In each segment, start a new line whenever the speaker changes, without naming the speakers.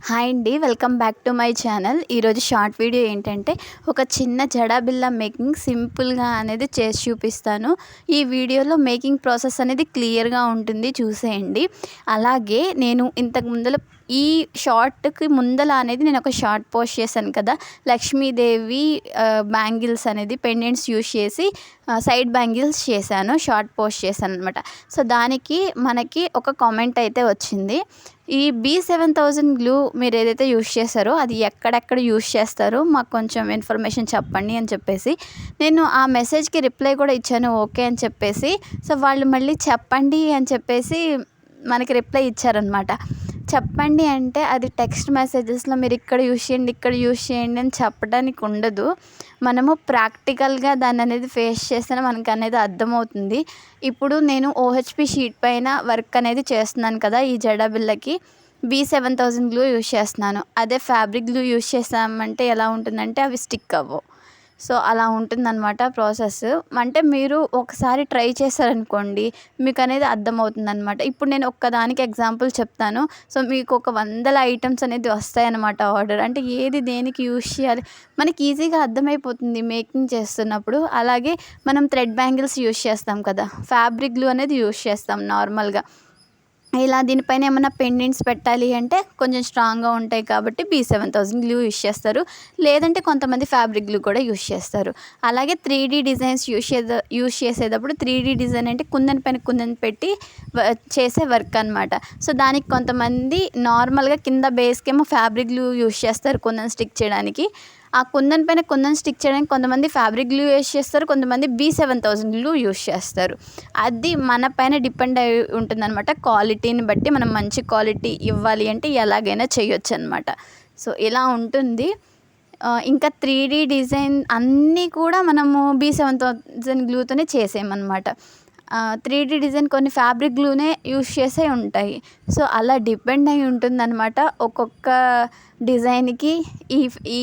Hi అండి, welcome back to my channel. ఈరోజు short video ఏంటంటే ఒక చిన్న జడా బిళ్ళ మేకింగ్ సింపుల్గా అనేది చేసి చూపిస్తాను. ఈ వీడియోలో మేకింగ్ ప్రాసెస్ అనేది క్లియర్గా ఉంటుంది, చూసేయండి. అలాగే నేను ఇంతకు ముందర ఈ షార్ట్కి ముందల అనేది నేను ఒక షార్ట్ పోస్ట్ చేశాను కదా, లక్ష్మీదేవి బ్యాంగిల్స్ అనేది పెండెంట్స్ యూజ్ చేసి సైడ్ బ్యాంగిల్స్ చేశాను, షార్ట్ పోస్ట్ చేశాను అనమాట. సో దానికి మనకి ఒక కామెంట్ అయితే వచ్చింది. ఈ B7000 గ్లూ మీరు ఏదైతే యూజ్ చేస్తారో అది ఎక్కడెక్కడ యూజ్ చేస్తారో మాకు కొంచెం ఇన్ఫర్మేషన్ చెప్పండి అని చెప్పేసి నేను ఆ మెసేజ్కి రిప్లై కూడా ఇచ్చాను, ఓకే అని చెప్పేసి. సో వాళ్ళు మళ్ళీ చెప్పండి అని చెప్పేసి మనకి రిప్లై ఇచ్చారనమాట. చెప్పండి అంటే అది టెక్స్ట్ మెసేజెస్లో మీరు ఇక్కడ యూజ్ చేయండి, ఇక్కడ యూజ్ చేయండి అని చెప్పడానికి ఉండదు. మనము ప్రాక్టికల్గా దాన్ని అనేది ఫేస్ చేస్తేనే మనకు అనేది అర్థమవుతుంది. ఇప్పుడు నేను OHP షీట్ పైన వర్క్ అనేది చేస్తున్నాను కదా, ఈ జడా బిళ్ళకి B7000 గ్లూ యూజ్ చేస్తున్నాను. అదే ఫ్యాబ్రిక్ గ్లూ యూజ్ చేస్తామంటే ఎలా ఉంటుందంటే అవి స్టిక్ అవ్వవు. సో అలా ఉంటుందన్నమాట ప్రాసెస్. అంటే మీరు ఒకసారి ట్రై చేశారనుకోండి మీకు అనేది అర్థమవుతుందన్నమాట. ఇప్పుడు నేను ఒక్కదానికి ఎగ్జాంపుల్ చెప్తాను. సో మీకు ఒక 100 ఐటమ్స్ అనేది వస్తాయన్నమాట ఆర్డర్. అంటే ఏది దేనికి యూజ్ చేయాలి మనకి ఈజీగా అర్థమైపోతుంది మేకింగ్ చేస్తున్నప్పుడు. అలాగే మనం థ్రెడ్ బ్యాంగిల్స్ యూజ్ చేస్తాం కదా, ఫ్యాబ్రిక్ గ్లూ అనేది యూజ్ చేస్తాం నార్మల్గా. ఇలా దీనిపైన ఏమైనా పెండెంట్స్ పెట్టాలి అంటే కొంచెం స్ట్రాంగ్గా ఉంటాయి కాబట్టి B7000 గ్లూ యూజ్ చేస్తారు. లేదంటే కొంతమంది ఫ్యాబ్రిక్ గ్లూ కూడా యూజ్ చేస్తారు. అలాగే 3D డిజైన్స్ యూజ్ చేసేటప్పుడు 3D డిజైన్ అంటే కుందన్ పైన కుందన్ పెట్టి చేసే వర్క్ అనమాట. సో దానికి కొంతమంది నార్మల్గా కింద బేస్కేమో ఫ్యాబ్రిక్ గ్లూ యూజ్ చేస్తారు కుందన్ స్టిక్ చేయడానికి. ఆ కుందన్ పైన కుందన్ స్టిక్ చేయడానికి కొంతమంది ఫ్యాబ్రిక్ గ్లూ యూజ్ చేస్తారు, కొంతమంది B7000 గ్లూ యూజ్ చేస్తారు. అది మన పైన డిపెండ్ అయి ఉంటుందన్నమాట. క్వాలిటీని బట్టి మనం మంచి క్వాలిటీ ఇవ్వాలి అంటే ఎలాగైనా చేయొచ్చు అనమాట. సో ఇలా ఉంటుంది. ఇంకా 3D డిజైన్ అన్నీ కూడా మనము B7000 గ్లూతోనే చేసేయమన్నమాట. 3D డిజైన్ కొన్ని ఫ్యాబ్రిక్ గ్లూనే యూజ్ చేసే ఉంటాయి. సో అలా డిపెండ్ అయి ఉంటుందన్నమాట. ఒక్కొక్క డిజైన్కి ఈ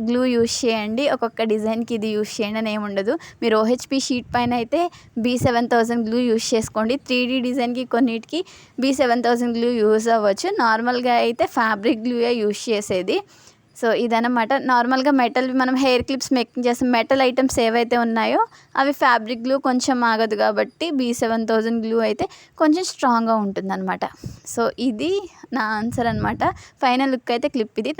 గ్లూ యూజ్ చేయండి, ఒక్కొక్క డిజైన్కి ఇది యూజ్ చేయండి అని ఏమి ఉండదు. మీరు OHP షీట్ పైన అయితే B7000 గ్లూ యూజ్ చేసుకోండి. 3D డిజైన్కి కొన్నిటికి B7000 గ్లూ యూజ్ అవ్వచ్చు. నార్మల్గా అయితే ఫ్యాబ్రిక్ గ్లూయే యూజ్ చేసేది. సో ఇదన్నమాట. నార్మల్గా మెటల్ మనం హెయిర్ క్లిప్స్ మేకింగ్ చేస్తాం, మెటల్ ఐటమ్స్ ఏవైతే ఉన్నాయో అవి ఫ్యాబ్రిక్ గ్లూ కొంచెం ఆగదు కాబట్టి B7000 గ్లూ అయితే కొంచెం స్ట్రాంగ్గా ఉంటుందన్నమాట. సో ఇది నా ఆన్సర్ అనమాట. ఫైనల్ లుక్ అయితే క్లిప్ ఇది.